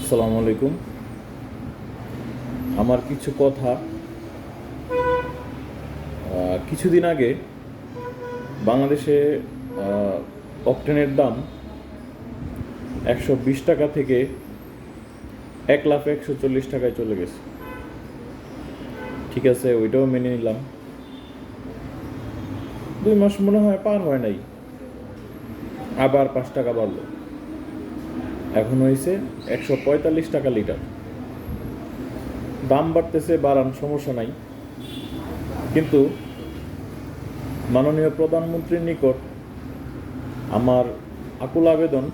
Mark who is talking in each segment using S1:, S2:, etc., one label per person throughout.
S1: আসসালামু আলাইকুম। আমার কিছু কথা, কিছুদিন আগে বাংলাদেশে অকটেনের দাম 120 টাকা থেকে 1,140 টাকায় চলে গেছে। ঠিক আছে, ওইটাও মেনে নিলাম। 2 মাস মনে হয় পার হয় নাই, আবার 5 টাকা বাড়লো। এখন হয়েছে 145 টাকা লিটার। দাম বাড়তেছে, বাড়ান, সমস্যা নাই। কিন্তু মাননীয় প্রধানমন্ত্রীর নিকট আমার আকুল আবেদন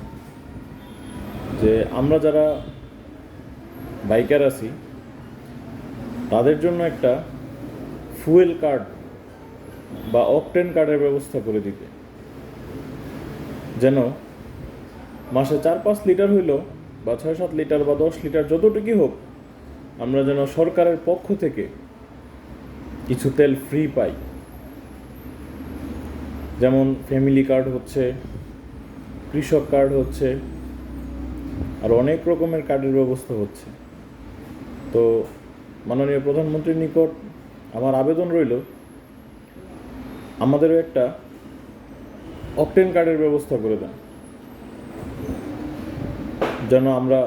S1: যে আমরা যারা বাইকার আছি তাদের জন্য একটা ফুয়েল কার্ড বা অকটেন কার্ডের ব্যবস্থা করে দিতে, যেন মাসে 4-5 লিটার হইল বা 6-7 লিটার বা 10 লিটার যতটুকুই হোক, আমরা যেন সরকারের পক্ষ থেকে কিছু তেল ফ্রি পাই। যেমন ফ্যামিলি কার্ড হচ্ছে, কৃষক কার্ড হচ্ছে, আর অনেক রকমের কার্ডের ব্যবস্থা হচ্ছে। তো মাননীয় প্রধানমন্ত্রীর নিকট আমার আবেদন রইল আমাদেরও একটা অকটেন কার্ডের ব্যবস্থা করে দেন, যেন আমরা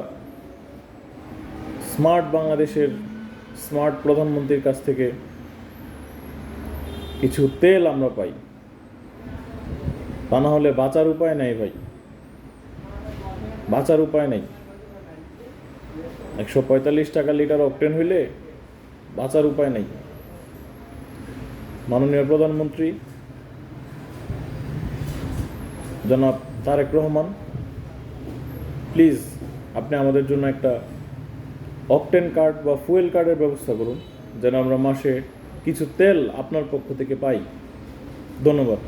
S1: স্মার্ট বাংলাদেশের স্মার্ট প্রধানমন্ত্রীর কাছ থেকে কিছু তেল আমরা পাই। তা না হলে বাঁচার উপায় নাই ভাই, বাঁচার উপায় নেই। 145 টাকা লিটার অকটেন হইলে বাঁচার উপায় নেই। মাননীয় প্রধানমন্ত্রী জনাব তারেক রহমান, প্লিজ আপনি আমাদের জন্য একটা অকটেন কার্ড বা ফুয়েল কার্ডের ব্যবস্থা করুন, যেন আমরা মাসে কিছু তেল আপনার পক্ষ থেকে পাই। ধন্যবাদ।